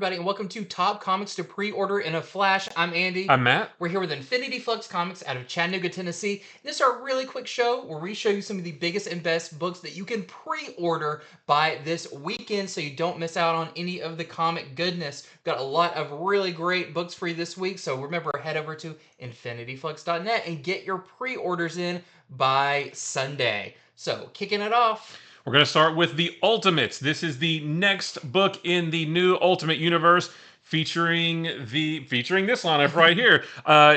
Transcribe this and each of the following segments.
everybody, and welcome to Top Comics to Pre-Order in a Flash. I'm Andy. I'm Matt. We're here with Infinity Flux Comics out of Chattanooga, Tennessee. This is our really quick show where we show you some of the biggest and best books that you can pre-order by this weekend so you don't miss out on any of the comic goodness. We've got a lot of really great books for you this week, so remember, head over to infinityflux.net and get your pre-orders in by Sunday. So, kicking it off. We're going to start with the Ultimates. This is the next book in the new Ultimate Universe featuring this lineup right here.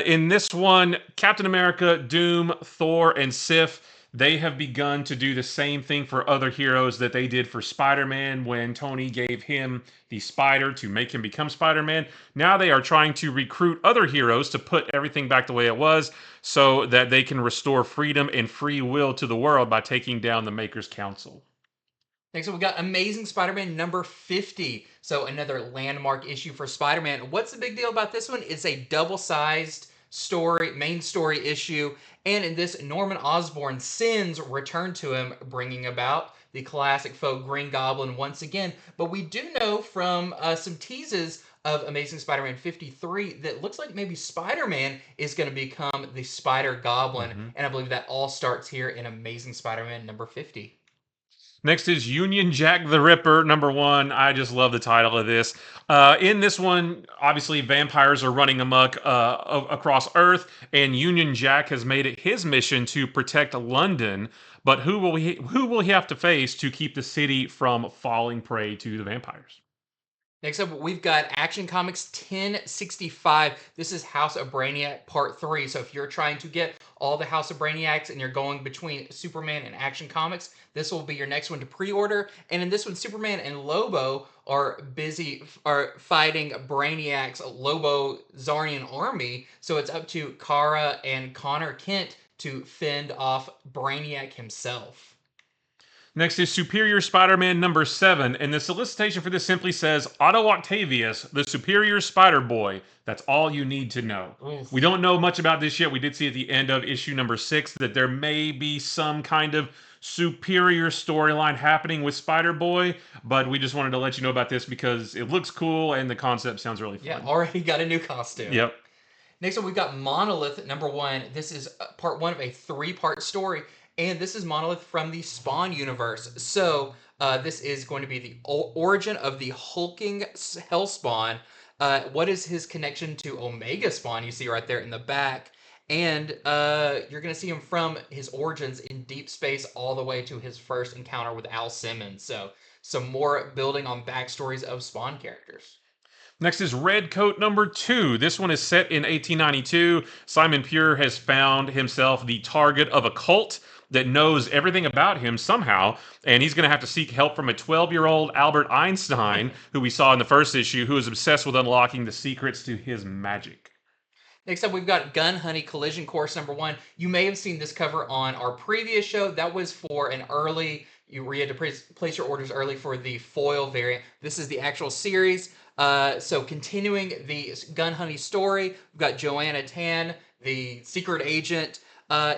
In this one, Captain America, Doom, Thor, and Sif. They have begun to do the same thing for other heroes that they did for Spider-Man when Tony gave him the spider to make him become Spider-Man. Now they are trying to recruit other heroes to put everything back the way it was so that they can restore freedom and free will to the world by taking down the Maker's Council. Next up, we got Amazing Spider-Man number 50. So another landmark issue for Spider-Man. What's the big deal about this one? It's a double-sized main story issue. And in this, Norman Osborn's sins return to him, bringing about the classic foe Green Goblin once again. But we do know from some teases of Amazing Spider-Man 53 that looks like maybe Spider-Man is going to become the Spider Goblin. And I believe that all starts here in Amazing Spider-Man number 50. Next is Union Jack the Ripper, number 1. I just love the title of this. In this one, obviously, vampires are running amok across Earth, and Union Jack has made it his mission to protect London. But who will he have to face to keep the city from falling prey to the vampires? Next up, we've got Action Comics 1065. This is House of Brainiac Part 3. So if you're trying to get all the House of Brainiacs and you're going between Superman and Action Comics, this will be your next one to pre-order. And in this one, Superman and Lobo are fighting Brainiac's Lobo Zarnian army. So it's up to Kara and Connor Kent to fend off Brainiac himself. Next is Superior Spider-Man number 7, and the solicitation for this simply says, Otto Octavius, the Superior Spider-Boy. That's all you need to know. Oof. We don't know much about this yet. We did see at the end of issue number 6 that there may be some kind of superior storyline happening with Spider-Boy, but we just wanted to let you know about this because it looks cool and the concept sounds really fun. Yeah, already got a new costume. Yep. Next up, we've got Monolith number 1. This is part 1 of a 3-part story. And this is Monolith from the Spawn universe. So this is going to be the origin of the hulking Hellspawn. What is his connection to Omega Spawn? You see right there in the back. And you're going to see him from his origins in deep space all the way to his first encounter with Al Simmons. So some more building on backstories of Spawn characters. Next is Redcoat number 2. This one is set in 1892. Simon Pure has found himself the target of a cult that knows everything about him somehow, and he's going to have to seek help from a 12-year-old Albert Einstein, who we saw in the first issue, who is obsessed with unlocking the secrets to his magic. Next up, we've got Gun Honey Collision Course number 1. You may have seen this cover on our previous show. That was for an early, you had to place your orders early for the foil variant. This is the actual series. So continuing the Gun Honey story, we've got Joanna Tan, the secret agent,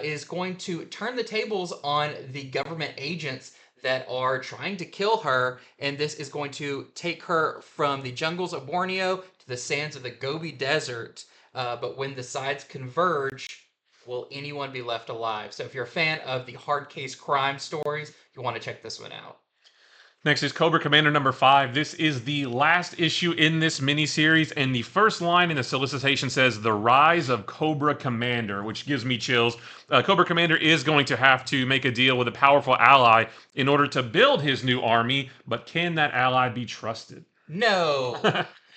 is going to turn the tables on the government agents that are trying to kill her, and this is going to take her from the jungles of Borneo to the sands of the Gobi Desert. But when the sides converge, will anyone be left alive? So if you're a fan of the hard case crime stories, you want to check this one out. Next is Cobra Commander number 5. This is the last issue in this miniseries, and the first line in the solicitation says, The Rise of Cobra Commander, which gives me chills. Cobra Commander is going to have to make a deal with a powerful ally in order to build his new army, but can that ally be trusted? No!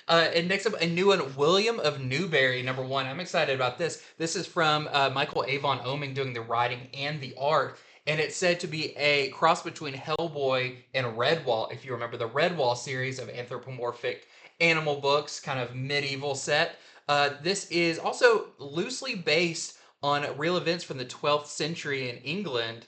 And next up, a new one, William of Newbury, number 1. I'm excited about this. This is from Michael Avon Oeming doing the writing and the art. And it's said to be a cross between Hellboy and Redwall. If you remember the Redwall series of anthropomorphic animal books, kind of medieval set. This is also loosely based on real events from the 12th century in England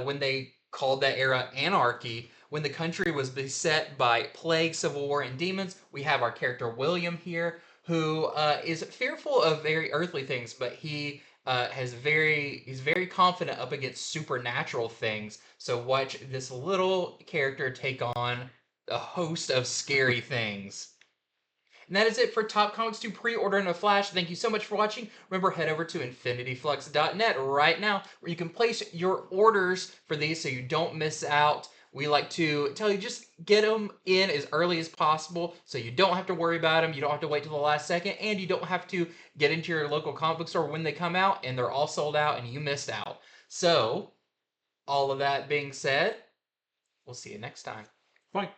when they called that era anarchy. When the country was beset by plague, civil war, and demons, we have our character William here, who is fearful of very earthly things, but he's very confident up against supernatural things. So watch this little character take on a host of scary things. And that is it for Top Comics to pre-order in a flash. Thank you so much for watching. Remember, head over to infinityflux.net right now where you can place your orders for these so you don't miss out. We like to tell you just get them in as early as possible so you don't have to worry about them. You don't have to wait till the last second, and you don't have to get into your local comic book store when they come out and they're all sold out and you missed out. So, all of that being said, we'll see you next time. Bye.